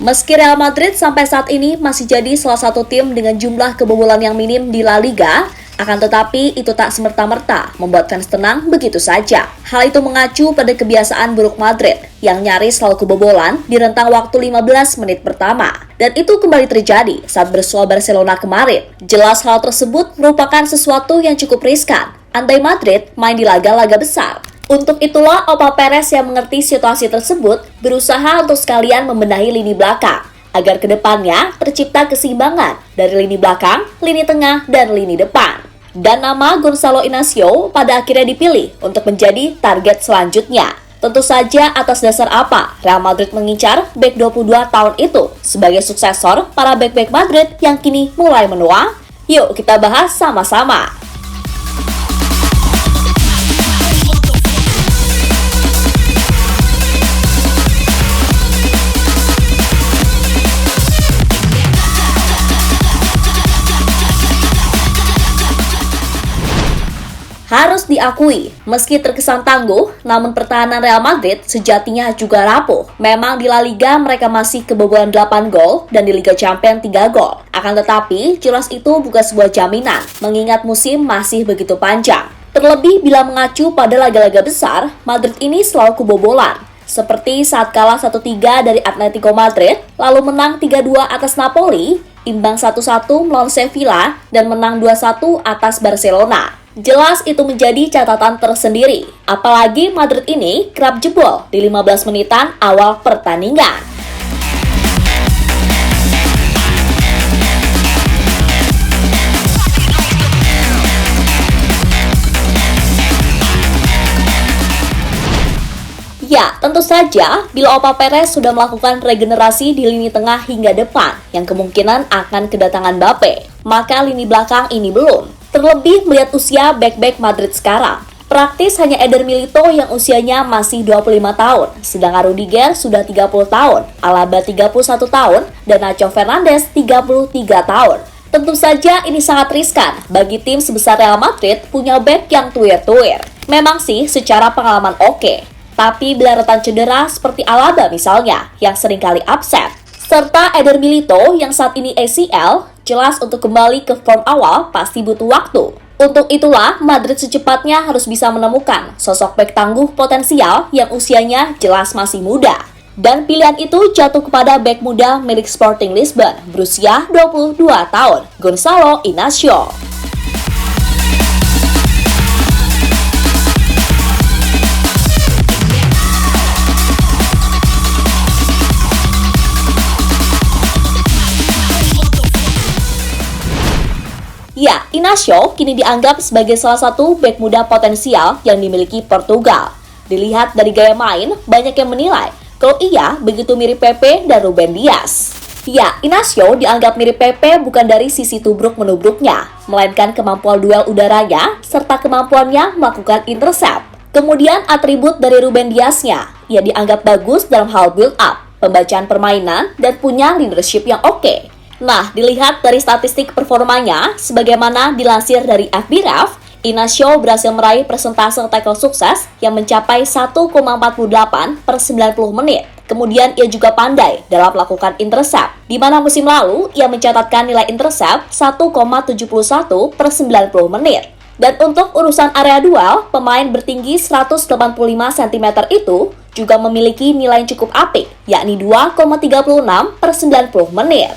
Meski Real Madrid sampai saat ini masih jadi salah satu tim dengan jumlah kebobolan yang minim di La Liga, akan tetapi itu tak semerta-merta membuat fans tenang begitu saja. Hal itu mengacu pada kebiasaan buruk Madrid yang nyaris selalu kebobolan di rentang waktu 15 menit pertama. Dan itu kembali terjadi saat bersua Barcelona kemarin. Jelas hal tersebut merupakan sesuatu yang cukup riskan andai Madrid main di laga-laga besar. Untuk itulah Opa Perez yang mengerti situasi tersebut berusaha untuk sekalian membenahi lini belakang agar kedepannya tercipta keseimbangan dari lini belakang, lini tengah, dan lini depan. Dan nama Gonzalo Inacio pada akhirnya dipilih untuk menjadi target selanjutnya. Tentu saja atas dasar apa Real Madrid mengincar bek 22 tahun itu sebagai suksesor para bek-bek Madrid yang kini mulai menua? Yuk kita bahas sama-sama. Harus diakui, meski terkesan tangguh, namun pertahanan Real Madrid sejatinya juga rapuh. Memang di La Liga mereka masih kebobolan 8 gol dan di Liga Champions 3 gol. Akan tetapi, jelas itu bukan sebuah jaminan, mengingat musim masih begitu panjang. Terlebih bila mengacu pada laga-laga besar, Madrid ini selalu kebobolan. Seperti saat kalah 1-3 dari Atletico Madrid, lalu menang 3-2 atas Napoli, imbang 1-1 melawan Sevilla, dan menang 2-1 atas Barcelona. Jelas itu menjadi catatan tersendiri, apalagi Madrid ini kerap jebol di 15 menitan awal pertandingan. Ya, tentu saja bila Opa Perez sudah melakukan regenerasi di lini tengah hingga depan yang kemungkinan akan kedatangan Mbappe, maka lini belakang ini belum. Terlebih melihat usia bek-bek Madrid sekarang. Praktis hanya Eder Milito yang usianya masih 25 tahun, sedangkan Rudiger sudah 30 tahun, Alaba 31 tahun, dan Nacho Fernandes 33 tahun. Tentu saja ini sangat riskan bagi tim sebesar Real Madrid punya bek yang tuir-tuir. Memang sih secara pengalaman oke, tapi bila rentan cedera seperti Alaba misalnya, yang seringkali absen, serta Eder Milito yang saat ini ACL, jelas untuk kembali ke form awal pasti butuh waktu. Untuk itulah, Madrid secepatnya harus bisa menemukan sosok bek tangguh potensial yang usianya jelas masih muda. Dan pilihan itu jatuh kepada bek muda milik Sporting Lisbon berusia 22 tahun, Gonzalo Inacio. Ya, Inacio kini dianggap sebagai salah satu bek muda potensial yang dimiliki Portugal. Dilihat dari gaya main, banyak yang menilai kalau ia begitu mirip Pepe dan Ruben Dias. Ya, Inacio dianggap mirip Pepe bukan dari sisi tubruk-menubruknya, melainkan kemampuan duel udaranya serta kemampuannya melakukan intercept. Kemudian atribut dari Ruben Diasnya, ia dianggap bagus dalam hal build-up, pembacaan permainan, dan punya leadership yang oke. Nah, dilihat dari statistik performanya, sebagaimana dilansir dari FBref, Inacio berhasil meraih persentase tackle sukses yang mencapai 1,48 per 90 menit. Kemudian ia juga pandai dalam melakukan intercept, di mana musim lalu ia mencatatkan nilai intercept 1,71 per 90 menit. Dan untuk urusan area duel, pemain bertinggi 185 cm itu juga memiliki nilai yang cukup apik, yakni 2,36 per 90 menit.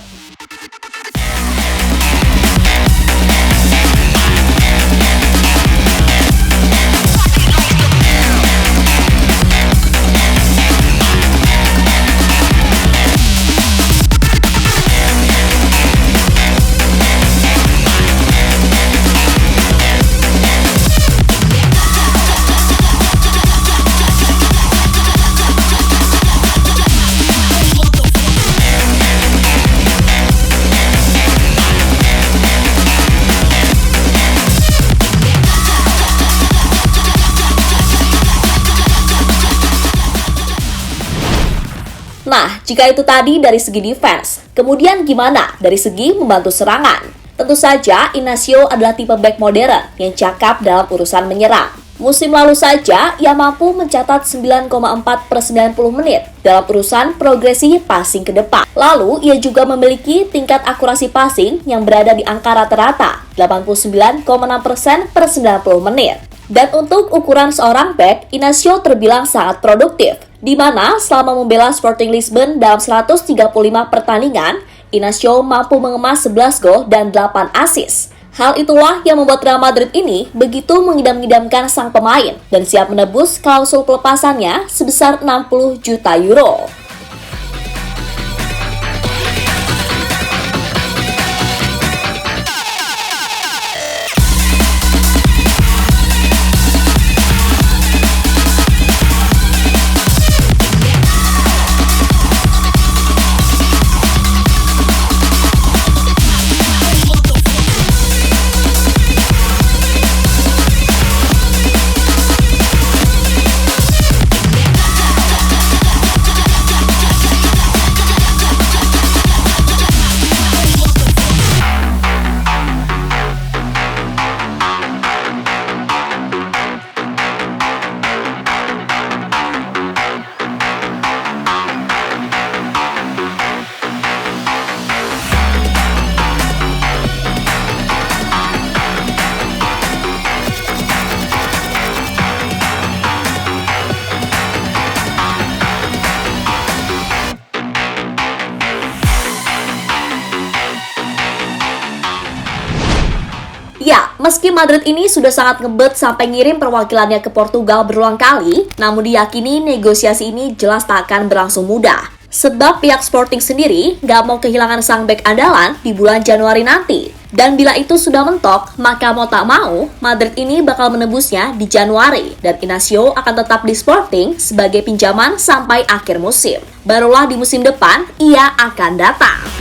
Nah, jika itu tadi dari segi defense, kemudian gimana dari segi membantu serangan? Tentu saja, Inacio adalah tipe back modern yang cakap dalam urusan menyerang. Musim lalu saja, ia mampu mencatat 9,4 per 90 menit dalam urusan progresi passing ke depan. Lalu, ia juga memiliki tingkat akurasi passing yang berada di angka rata-rata 89,6% per 90 menit. Dan untuk ukuran seorang bek, Inacio terbilang sangat produktif, di mana selama membela Sporting Lisbon dalam 135 pertandingan, Inacio mampu mengemas 11 gol dan 8 assist. Hal itulah yang membuat Real Madrid ini begitu mengidam-idamkan sang pemain dan siap menebus klausul pelepasannya sebesar 60 juta euro. Ya, meski Madrid ini sudah sangat ngebet sampai ngirim perwakilannya ke Portugal berulang kali, namun diyakini negosiasi ini jelas tak akan berlangsung mudah. Sebab pihak Sporting sendiri nggak mau kehilangan sang bek andalan di bulan Januari nanti. Dan bila itu sudah mentok, maka mau tak mau, Madrid ini bakal menebusnya di Januari. Dan Inacio akan tetap di Sporting sebagai pinjaman sampai akhir musim. Barulah di musim depan, ia akan datang.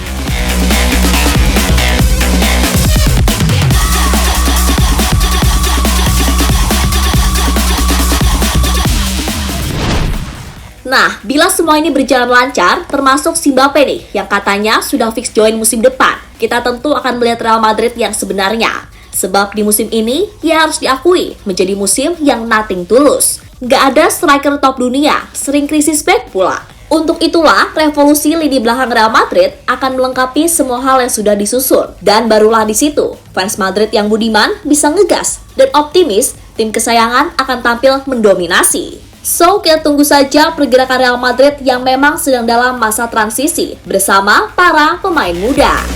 Nah, bila semua ini berjalan lancar, termasuk si Mbappe nih, yang katanya sudah fix join musim depan, kita tentu akan melihat Real Madrid yang sebenarnya. Sebab di musim ini, ya harus diakui, menjadi musim yang nothing tulus. Nggak ada striker top dunia, sering krisis back pula. Untuk itulah, revolusi lini belakang Real Madrid akan melengkapi semua hal yang sudah disusun. Dan barulah di situ, fans Madrid yang budiman bisa ngegas dan optimis tim kesayangan akan tampil mendominasi. So, kita tunggu saja pergerakan Real Madrid yang memang sedang dalam masa transisi bersama para pemain muda.